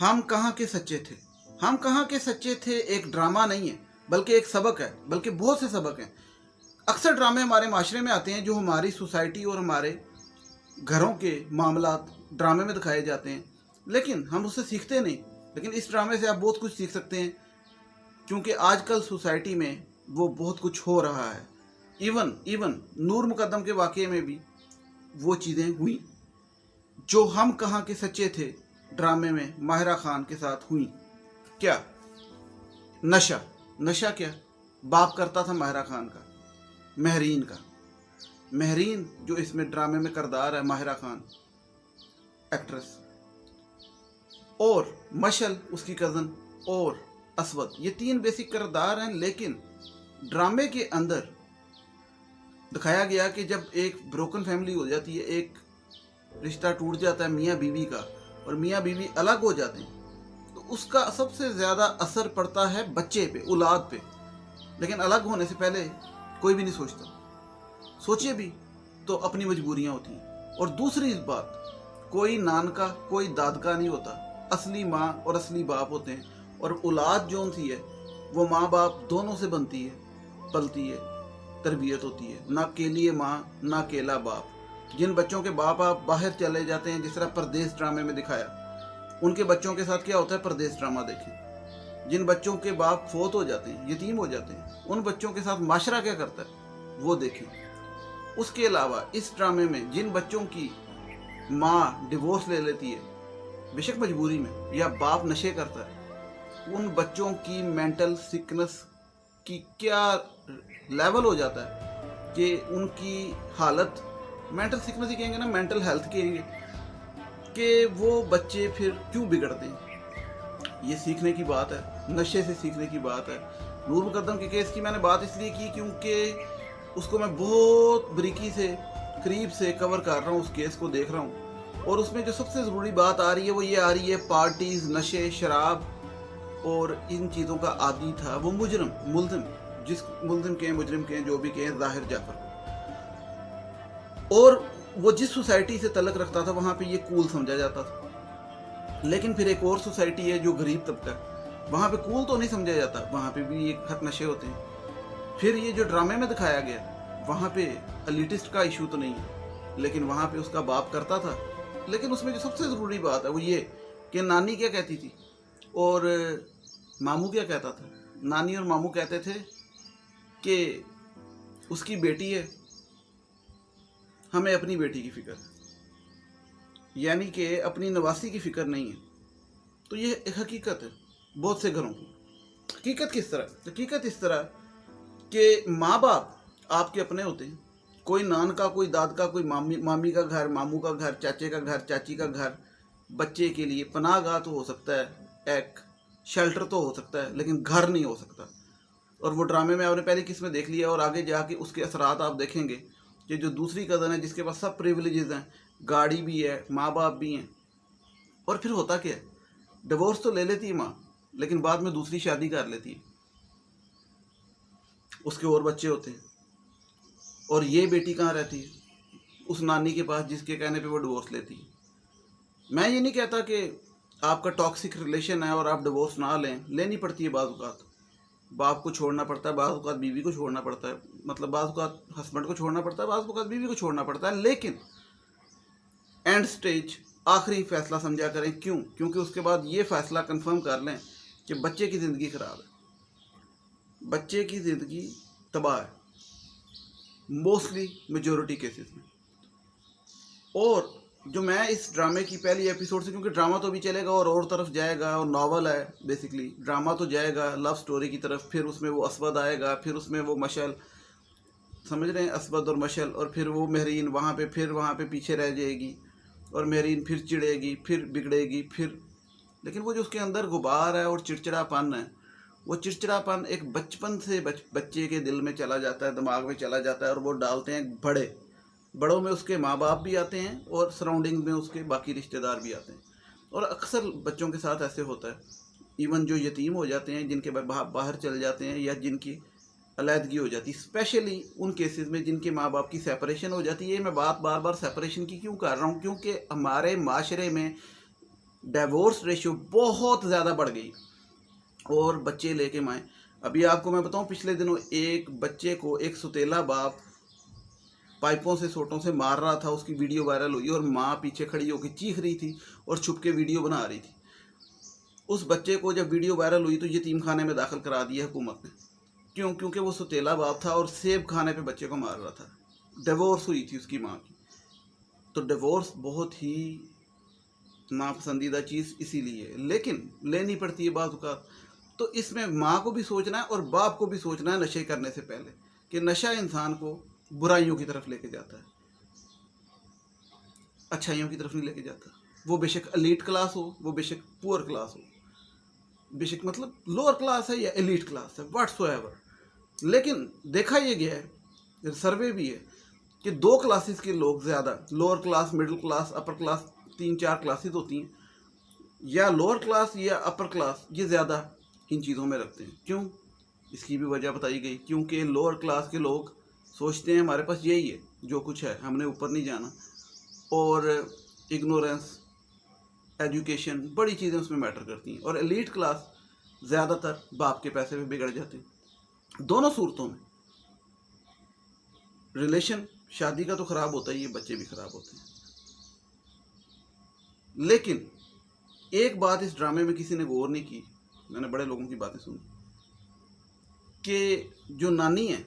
हम कहाँ के सच्चे थे। हम कहाँ के सच्चे थे एक ड्रामा नहीं है, बल्कि एक सबक है, बल्कि बहुत से सबक हैं। अक्सर ड्रामे हमारे माशरे में आते हैं जो हमारी सोसाइटी और हमारे घरों के मामलात ड्रामे में दिखाए जाते हैं, लेकिन हम उससे सीखते नहीं। लेकिन इस ड्रामे से आप बहुत कुछ सीख सकते हैं, क्योंकि आजकल सोसाइटी में वो बहुत कुछ हो रहा है। इवन नूर मुकद्दम के वाक़े में भी वो चीज़ें हुई जो हम कहाँ के सच्चे थे ड्रामे में माहिरा खान के साथ हुई। क्या नशा क्या बाप करता था माहिरा खान का, महरीन जो इसमें ड्रामे में किरदार है, माहिरा खान एक्ट्रेस, और मशल उसकी कज़न, और असवद, ये 3 बेसिक किरदार हैं। लेकिन ड्रामे के अंदर दिखाया गया कि जब एक ब्रोकन फैमिली हो जाती है, एक रिश्ता टूट जाता है मियाँ बीवी का, और मियाँ बीवी अलग हो जाते हैं, तो उसका सबसे ज़्यादा असर पड़ता है बच्चे पे, औलाद पे। लेकिन अलग होने से पहले कोई भी नहीं सोचता, सोचिए भी तो अपनी मजबूरियाँ होती हैं। और दूसरी बात, कोई नान का कोई दाद का नहीं होता, असली माँ और असली बाप होते हैं। और औलाद जो सी है वो माँ बाप दोनों से बनती है, पलती है, तरबियत होती है, ना अकेली माँ ना अकेला बाप। जिन बच्चों के बाप आप बाहर चले जाते हैं, जिस तरह परदेश ड्रामे में दिखाया, उनके बच्चों के साथ क्या होता है, परदेश ड्रामा देखें। जिन बच्चों के बाप फोत हो जाते हैं, यतीम हो जाते हैं, उन बच्चों के साथ माशरा क्या करता है वो देखें। उसके अलावा इस ड्रामे में जिन बच्चों की माँ डिवोर्स ले लेती है, बेशक मजबूरी में, या बाप नशे करता है, उन बच्चों की मेंटल सिकनेस की क्या लेवल हो जाता है कि उनकी हालत, मेंटल सिकनेस ही कहेंगे ना, मेंटल हेल्थ कहेंगे, कि वो बच्चे फिर क्यों बिगड़ते हैं। ये सीखने की बात है, नशे से सीखने की बात है। नूर मुकद्दम के केस की मैंने बात इसलिए की क्योंकि उसको मैं बहुत बारीकी से, करीब से कवर कर रहा हूँ, उस केस को देख रहा हूँ। और उसमें जो सबसे ज़रूरी बात आ रही है वो ये आ रही है, पार्टीज़, नशे, शराब और इन चीज़ों का आदी था वो मुलजिम, जिस मुलजिम के, मुजरिम के, जो भी के, ज़ाहिर जाफर। और वो जिस सोसाइटी से तल्लक रखता था वहाँ पे ये कूल समझा जाता था। लेकिन फिर एक और सोसाइटी है जो गरीब तबका, वहाँ पे कूल तो नहीं समझा जाता, वहाँ पे भी एक खत नशे होते हैं। फिर ये जो ड्रामे में दिखाया गया, वहाँ पे एलिटिस्ट का इशू तो नहीं है, लेकिन वहाँ पे उसका बाप करता था। लेकिन उसमें जो सबसे ज़रूरी बात है वो ये कि नानी क्या कहती थी और मामू क्या कहता था। नानी और मामू कहते थे कि उसकी बेटी है, हमें अपनी बेटी की फ़िक्र है, यानी कि अपनी नवासी की फ़िक्र नहीं है। तो ये एक हकीकत है बहुत से घरों की। हकीकत किस तरह? हकीकत इस तरह कि माँ बाप आपके अपने होते हैं, कोई नान का, कोई दाद का, कोई मामी का घर, मामू का घर, चाचे का घर, चाची का घर बच्चे के लिए पनाहगाह तो हो सकता है, एक शेल्टर तो हो सकता है, लेकिन घर नहीं हो सकता। और वो ड्रामे में आपने पहले किस में देख लिया, और आगे जाके उसके असरात आप देखेंगे कि जो दूसरी कज़न है जिसके पास सब प्रिविलेजेस हैं, गाड़ी भी है, माँ बाप भी हैं, और फिर होता क्या है, डिवोर्स तो ले लेती है माँ, लेकिन बाद में दूसरी शादी कर लेती है, उसके और बच्चे होते हैं। और ये बेटी कहाँ रहती है? उस नानी के पास जिसके कहने पे वो डिवोर्स लेती है। मैं ये नहीं कहता कि आपका टॉक्सिक रिलेशन है और आप डिवोर्स ना लें, लेनी पड़ती है बाज़ औक़ात, बाप को छोड़ना पड़ता है, बाज़ औक़ात बीवी को छोड़ना पड़ता है, मतलब बाज़ औक़ात हस्बैंड को छोड़ना पड़ता है, बाज़ औक़ात बीवी को छोड़ना पड़ता है। लेकिन एंड स्टेज आखिरी फ़ैसला समझा करें। क्यों? क्योंकि उसके बाद ये फ़ैसला कंफर्म कर लें कि बच्चे की ज़िंदगी ख़राब है, बच्चे की ज़िंदगी तबाह है, मोस्टली मेजॉरिटी केसेस में। और जो मैं इस ड्रामे की पहली एपिसोड से, क्योंकि ड्रामा तो भी चलेगा और तरफ जाएगा, और नावल है बेसिकली, ड्रामा तो जाएगा लव स्टोरी की तरफ, फिर उसमें वो असवद आएगा, फिर उसमें वो मशल, समझ रहे हैं, असवद और मशल, और फिर वो महरीन वहाँ पे पीछे रह जाएगी, और महरीन फिर चिढ़ेगी, फिर बिगड़ेगी, फिर। लेकिन वो जो उसके अंदर गुबार है और चिड़चिड़ापन है, वो चिड़चिड़ापन एक बचपन से बच्चे के दिल में चला जाता है, दिमाग में चला जाता है, और वो डालते हैं बड़ों में उसके माँ बाप भी आते हैं, और सराउंडिंग में उसके बाकी रिश्तेदार भी आते हैं। और अक्सर बच्चों के साथ ऐसे होता है, इवन जो यतीम हो जाते हैं, जिनके बाहर चले जाते हैं, या जिनकी अलहदगी हो जाती है, स्पेशली उन केसेस में जिनके माँ बाप की सेपरेशन हो जाती है। मैं बात बार बार सेपरेशन की क्यों कर रहा हूँ? क्योंकि हमारे माशरे में ڈیورس ریشو بہت زیادہ بڑھ گئی اور بچے لے کے مائیں. ابھی آپ کو میں بتاؤں پچھلے دنوں ایک بچے کو ایک ستیلا باپ پائپوں سے سوٹوں سے مار رہا تھا, اس کی ویڈیو وائرل ہوئی اور ماں پیچھے کھڑی ہو کے چیخ رہی تھی اور چھپ کے ویڈیو بنا رہی تھی. اس بچے کو جب ویڈیو وائرل ہوئی تو یتیم خانے میں داخل کرا دیا حکومت نے. کیوں؟ کیونکہ وہ ستیلا باپ تھا اور سیب کھانے پہ بچے کو مار رہا تھا. ڈیورس ہوئی تھی اس کی ماں کی. تو ڈیورس بہت ہی ناپسندیدہ چیز اسی لیے ہے, لیکن لینی پڑتی ہے بعض اوقات. تو اس میں ماں کو بھی سوچنا ہے اور باپ کو بھی سوچنا ہے نشے کرنے سے پہلے کہ نشہ انسان کو برائیوں کی طرف لے کے جاتا ہے, اچھائیوں کی طرف نہیں لے کے جاتا. وہ بے شک ایلیٹ کلاس ہو, وہ بے شک پور کلاس ہو, بے شک مطلب لوور کلاس ہے یا ایلیٹ کلاس ہے, واٹس سو ایور. لیکن دیکھا یہ گیا ہے, سروے بھی ہے کہ 2 کلاسز کے لوگ زیادہ, lower class, middle class, upper class, 3-4 classes ہوتی ہیں, یا لوور کلاس یا اپر کلاس یہ زیادہ ان چیزوں میں رکھتے ہیں. کیوں؟ اس کی بھی وجہ بتائی گئی. کیونکہ لوور کلاس کے لوگ سوچتے ہیں ہمارے پاس یہی ہے جو کچھ ہے, ہم نے اوپر نہیں جانا, اور اگنورینس, ایجوکیشن, بڑی چیزیں اس میں میٹر کرتی ہیں. اور ایلیٹ کلاس زیادہ تر باپ کے پیسے پہ بگڑ جاتے ہیں. دونوں صورتوں میں ریلیشن شادی کا تو خراب ہوتا ہی ہے, بچے بھی خراب ہوتے ہیں. لیکن ایک بات اس ڈرامے میں کسی نے غور نہیں کی, میں نے بڑے لوگوں کی باتیں سنی, کہ جو نانی ہے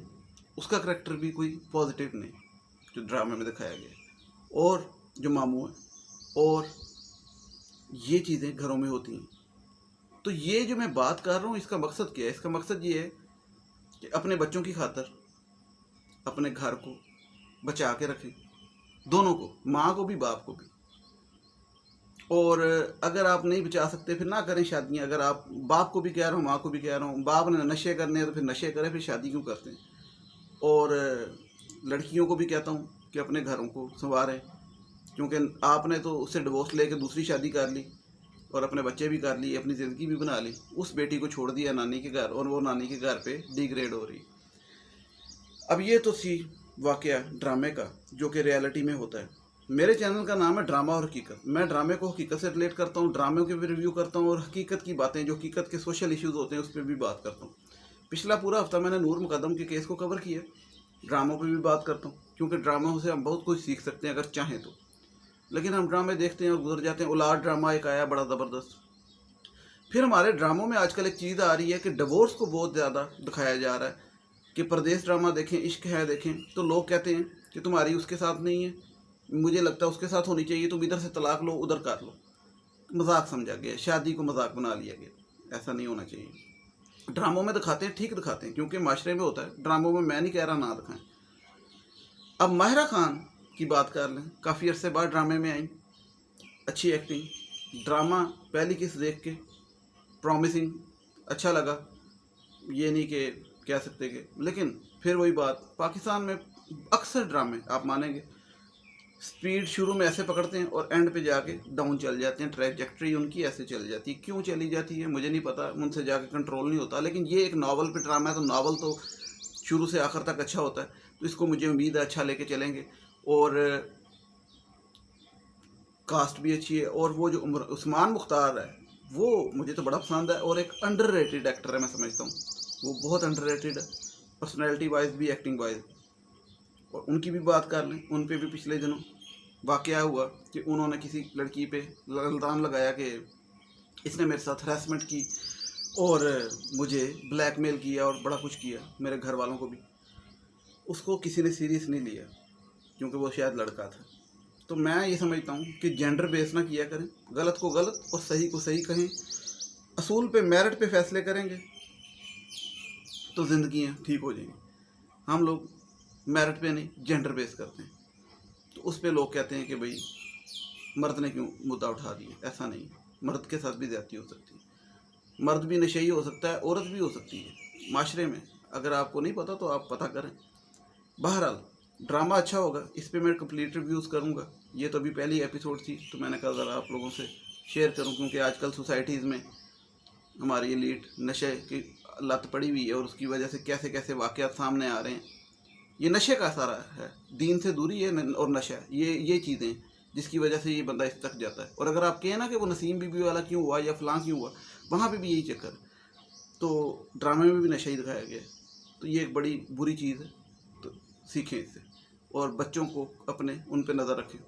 اس کا کریکٹر بھی کوئی پازیٹیو نہیں جو ڈرامے میں دکھایا گیا, اور جو ماموں ہیں, اور یہ چیزیں گھروں میں ہوتی ہیں. تو یہ جو میں بات کر رہا ہوں اس کا مقصد کیا ہے؟ اس کا مقصد یہ ہے کہ اپنے بچوں کی خاطر اپنے گھر کو بچا کے رکھیں, دونوں کو, ماں کو بھی باپ کو بھی. اور اگر آپ نہیں بچا سکتے پھر نہ کریں شادیاں. اگر آپ, باپ کو بھی کہہ رہا ہوں, ماں کو بھی کہہ رہا ہوں, باپ نے نشے کرنے ہیں تو پھر نشے کریں, پھر شادی کیوں کرتے ہیں. اور لڑکیوں کو بھی کہتا ہوں کہ اپنے گھروں کو سنواریں, کیونکہ آپ نے تو اس سے ڈیورس لے کے دوسری شادی کر لی اور اپنے بچے بھی کر لیے, اپنی زندگی بھی بنا لی. اس بیٹی کو چھوڑ دیا نانی کے گھر, اور وہ نانی کے گھر پہ ڈیگریڈ ہو رہی. اب یہ تو تھی واقعہ ڈرامے کا جو کہ ریالٹی میں ہوتا ہے. میرے چینل کا نام ہے ڈرامہ اور حقیقت. میں ڈرامے کو حقیقت سے ریلیٹ کرتا ہوں, ڈراموں کے بھی ریویو کرتا ہوں, اور حقیقت کی باتیں جو حقیقت کے سوشل ایشوز ہوتے ہیں اس پہ بھی بات کرتا ہوں. پچھلا پورا ہفتہ میں نے نور مقدم کے کیس کو کور کیا. ڈراموں پہ بھی بات کرتا ہوں کیونکہ ڈراموں سے ہم بہت کچھ سیکھ سکتے ہیں اگر چاہیں تو. لیکن ہم ڈرامے دیکھتے ہیں اور گزر جاتے ہیں. اولاد ڈرامہ ایک آیا بڑا زبردست. پھر ہمارے ڈراموں میں آج کل ایک چیز آ رہی ہے کہ ڈیورس کو بہت زیادہ دکھایا جا رہا ہے, کہ پردیس ڈرامہ دیکھیں, عشق ہے دیکھیں, تو لوگ کہتے ہیں کہ تمہاری اس کے ساتھ نہیں ہے, مجھے لگتا ہے اس کے ساتھ ہونی چاہیے, تم ادھر سے طلاق لو ادھر کر لو. مذاق سمجھا گیا, شادی کو مذاق بنا لیا گیا. ایسا نہیں ہونا چاہیے. ڈراموں میں دکھاتے ہیں, ٹھیک دکھاتے ہیں کیونکہ معاشرے میں ہوتا ہے. ڈراموں میں نہیں کہہ رہا نہ دکھائیں. اب ماہرہ خان کی بات کر لیں, کافی عرصے بعد ڈرامے میں آئیں, اچھی ایکٹنگ. ڈرامہ پہلی کس دیکھ کے پرومسنگ, اچھا لگا, یہ نہیں کہ کہہ سکتے کہ. لیکن پھر وہی بات, پاکستان میں اکثر ڈرامے آپ مانیں گے سپیڈ شروع میں ایسے پکڑتے ہیں اور اینڈ پہ جا کے ڈاؤن چل جاتے ہیں. ٹریجیکٹری ان کی ایسے چل جاتی ہے. کیوں چلی جاتی ہے مجھے نہیں پتا, ان سے جا کے کنٹرول نہیں ہوتا. لیکن یہ ایک ناول پہ ڈرامہ ہے, تو ناول تو شروع سے آخر تک اچھا ہوتا ہے, تو اس کو مجھے امید ہے اچھا لے کے چلیں گے. اور کاسٹ بھی اچھی ہے, اور وہ جو عثمان مختار ہے وہ مجھے تو بڑا پسند ہے, اور ایک انڈر ریٹڈ ایکٹر ہے میں سمجھتا ہوں. وہ بہت انڈر ریٹڈ ہے, پرسنالٹی وائز بھی, ایکٹنگ وائز. اور ان کی بھی بات کر لیں, ان پہ بھی پچھلے دنوں واقعہ ہوا کہ انہوں نے کسی لڑکی پہ الزام لگایا کہ اس نے میرے ساتھ ہراسمنٹ کی اور مجھے بلیک میل کیا اور بڑا کچھ کیا, میرے گھر والوں کو بھی. اس کو کسی نے سیریس نہیں لیا کیونکہ وہ شاید لڑکا تھا. تو میں یہ سمجھتا ہوں کہ جینڈر بیس نہ کیا کریں, غلط کو غلط اور صحیح کو صحیح کہیں. اصول پہ, میرٹ پہ فیصلے کریں گے تو زندگیاں ٹھیک ہو جائیں گی. ہم لوگ میرٹ پہ نہیں, جینڈر بیس کرتے ہیں, تو اس پہ لوگ کہتے ہیں کہ بھئی مرد نے کیوں مدعا اٹھا دیا. ایسا نہیں, مرد کے ساتھ بھی زیادتی ہو سکتی ہے. مرد بھی نشئی ہو سکتا ہے, عورت بھی ہو سکتی ہے معاشرے میں. اگر آپ کو نہیں پتا تو آپ پتہ کریں. بہرحال ڈرامہ اچھا ہوگا, اس پہ میں کمپلیٹ ریویوز کروں گا. یہ تو ابھی پہلی ایپیسوڈ تھی, تو میں نے کہا ذرا آپ لوگوں سے شیئر کروں, کیونکہ آج کل سوسائٹیز میں ہماری ایلیٹ نشے کی لت پڑی ہوئی ہے, اور اس کی وجہ سے کیسے کیسے واقعات سامنے آ رہے ہیں. یہ نشے کا سارا ہے, دین سے دوری ہے اور نشہ, یہ چیزیں जिसकी वजह से ये बंदा इस तक जाता है। और अगर आप कहें ना कि वो नसीम बीबी वाला क्यों हुआ या फलां क्यों हुआ, वहाँ पे भी यही चक्कर। तो ड्रामे में भी नशा ही दिखाया गया है, तो ये एक बड़ी बुरी चीज़ है। तो सीखें इससे, और बच्चों को अपने उन पे नज़र रखें,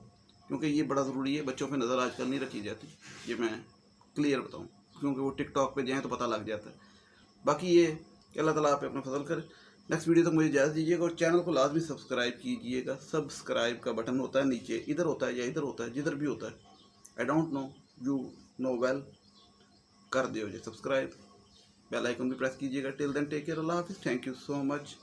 क्योंकि ये बड़ा ज़रूरी है। बच्चों पे नज़र आजकल नहीं रखी जाती, ये मैं क्लियर बताऊँ, क्योंकि वो टिकटॉक पे जाएँ तो पता लग जाता है। बाकी ये कि अल्लाह ताला आप पे अपना फजल करे। नेक्स्ट वीडियो तक मुझे इजाज़त दीजिएगा, और चैनल को लाजमी सब्सक्राइब कीजिएगा। सब्सक्राइब का बटन होता है नीचे, इधर होता है या इधर होता है, जिधर भी होता है, I don't know, you know well, कर दियो जी सब्सक्राइब। बेल आइकन भी प्रेस कीजिएगा। टिल देन टेक केयर, अल्लाह हाफिज़, थैंक यू सो मच।